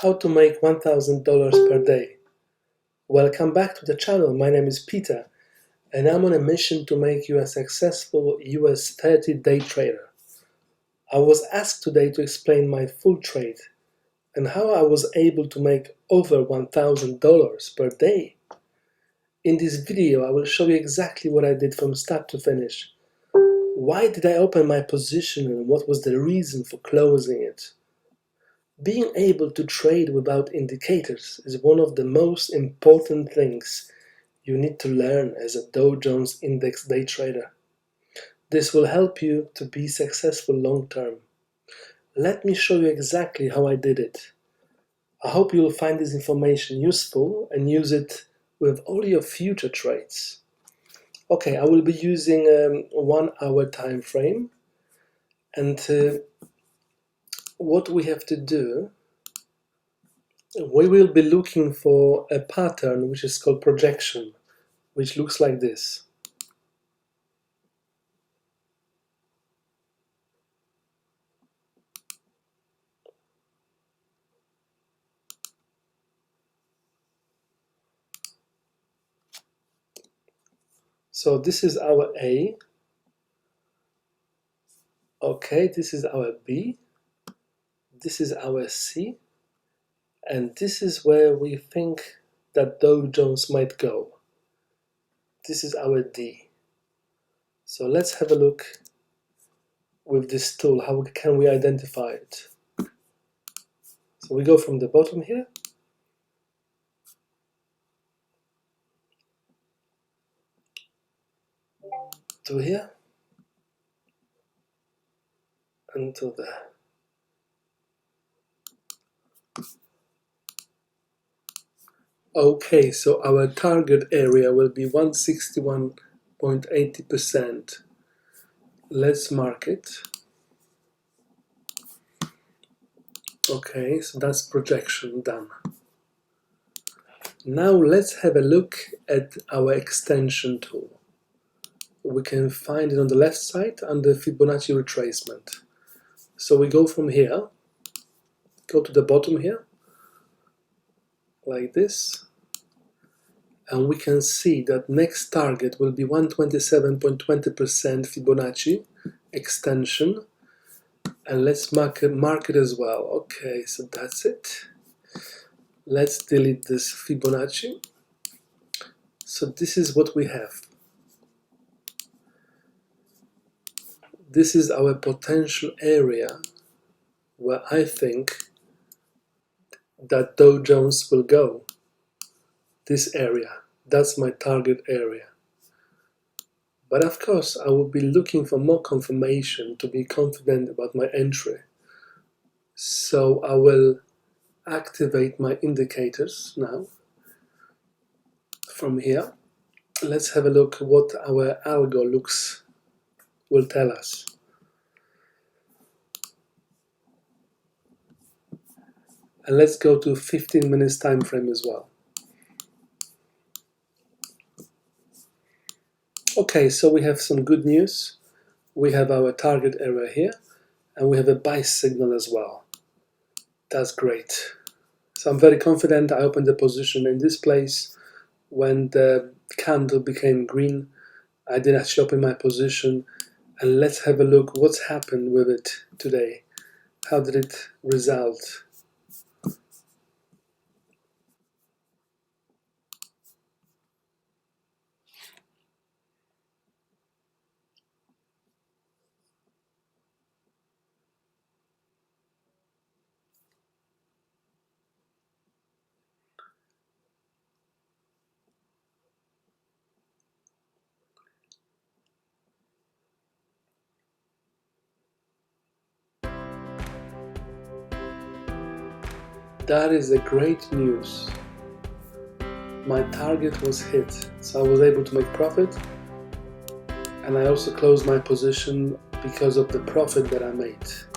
How to make $1,000 per day. Welcome back to the channel. My name is Peter and I'm on a mission to make you a successful US30 day trader. I was asked today to explain my full trade and how I was able to make over $1,000 per day. In this video, I will show you exactly what I did from start to finish. Why did I open my position and what was the reason for closing it? Being able to trade without indicators is one of the most important things you need to learn as a Dow Jones Index day trader. This will help you to be successful long term. Let me show you exactly how I did it. I hope you will find this information useful and use it with all your future trades. Okay, I will be using a 1 hour time frame, and what we have to do, we will be looking for a pattern which is called projection, which looks like this. So this is our A. Okay, this is our B. This is our C. And this is where we think that Dow Jones might go. This is our D. So let's have a look with this tool. How can we identify it? So we go from the bottom here to here and to there. Okay, so our target area will be 161.80%. Let's mark it. Okay, so that's projection done. Now let's have a look at our extension tool. We can find it on the left side under Fibonacci retracement. So we go from here, go to the bottom here, like this, and we can see that next target will be 127.20% Fibonacci extension, and let's mark it as well. Okay, so that's it. Let's delete this Fibonacci. So this is what we have. This is our potential area where I think that Dow Jones will go. This area, that's my target area. But of course, I will be looking for more confirmation to be confident about my entry. So I will activate my indicators now. From here, let's have a look what our algo will tell us. And let's go to 15 minutes time frame as well. Okay, so we have some good news. We have our target area here, and we have a buy signal as well. That's great. So I'm very confident. I opened the position in this place. When the candle became green, I did actually open my position, and let's have a look what's happened with it today. How did it result? That is a great news. My target was hit, so I was able to make profit, and I also closed my position because of the profit that I made.